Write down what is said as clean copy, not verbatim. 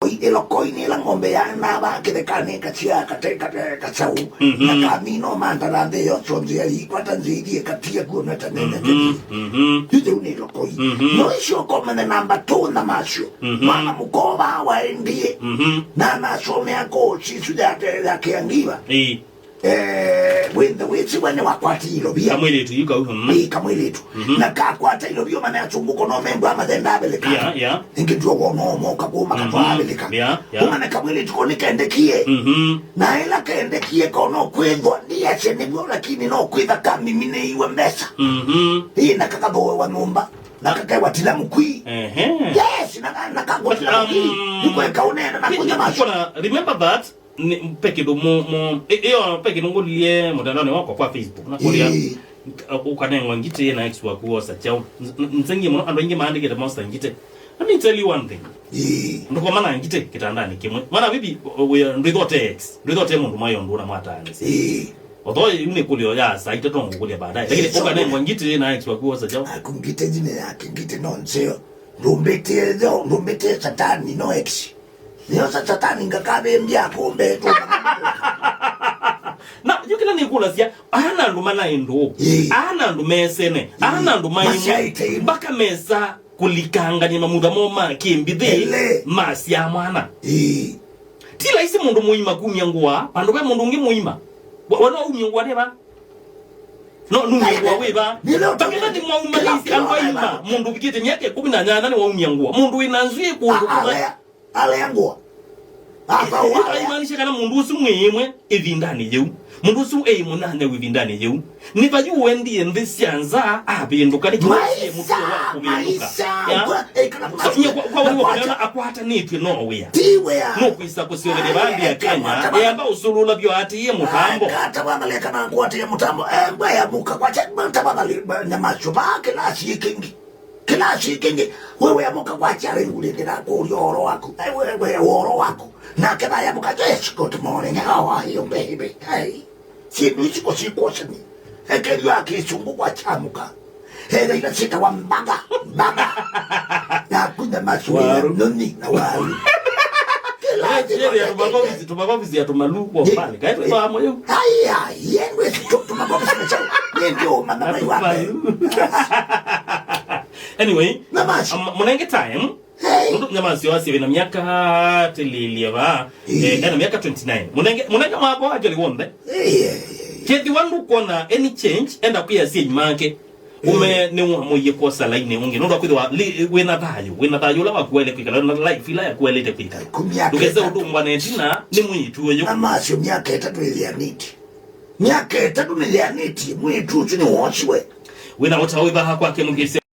Ilo koini la ngombe ya naba kile kane katia katau na kamino mantalande yo sonzi ya ikwata nzidi katia kuna tanene tete unilo koi no isho koma na namba 2 na masho mama mukova waendie na nasome yako chisu ya kiangiwa wenda wetsi wane wakwati ilo bia kamwele tu yuka kamwele tu na kakwata ilo bia mana chunguko no membo ama denda abeleka ingejua wono moka kuma katwa abeleka kuma kamwele tu koni kendekie na ila kendekie kono kwedwa ndiye chene byo lakini no kwedha kami mine iwe mbesa hii nakakabowe wa numba nakakawa tila mkui yes nakakwa tila mkui yuko ekaunena nakuja masho remember that peke do mo peke ngo lie mutandao wako kwa Facebook na kulia ukanengwa ngite na ex wako wosa chao nzengi muno ando inge maandike the monster ngite. Let me tell you one thing ndoko mana ngite kitandani kimwe mana bibi ndithote ex ndithote mundu mayo nduna mwatane although une kulio ya saite tongo kulia baadaye lakini ukanengwa ngite na ex wako wosa chao akungite jine yake ngite nonseo ndombete satani no ex niyo satani ngakabe mbya pombe tu na yukila nikula sia ana ndumana endo ana ndumesene ana ndumayi baka mesa kulikanganya mamuda moma kimbithe masi ya mwana tila isi mundu muima kumyangwa pando ba mundu ngi muima wana umyangwa deba no numyangwa weba bakena di mwauma isi alwaima mundu bikite nyake 18 ni wa umyangwa mundu inanzuye kundu ale yango apa wa imanisha kana mundu usumwemwe evindane yeu mundu usu munane wivindane yeu nibayu wendi ende sianza abenduka nikimwe mutu wa kumenduka ya kwa wali wakana akwata nitwe no wea no kwisa kusiolele bandi ya Kenya yamba usulula byo ati ye mutambo kata bana leka na kwata ye mutambo mbaya buka kwa chakmanta bana nyamacho bake la shikingi kila shikingi wewe amuka kwa chale ulindira ko yoro wako wewe woro wako na kaba ya muka just good morning how are you baby hey si nichiko sikosani ekeli akisungu kwa chamuka hele ina sita wa mbaga na kuna maswali noni na wali tumakovizi ya tumaluko pale kaitwa ba moyo haya yengwe tumakovizi na chao ndio mama wako anyway munenge time mundu nyamasi wasi na miaka telilieva na miaka 29 munenge mabo ajali wonde kedi wandu kona any change enda kuya si make ume ne moye kosa line unge ndo akwidwa wena tayo la wakwele kwikala na life ila ya kwelete kwikala dukeze udumba netina ni mwitu yo amasi miaka 3 ilianiti miaka 3 ilianiti mwitu chini wachwe wena utawiba hakwake mugese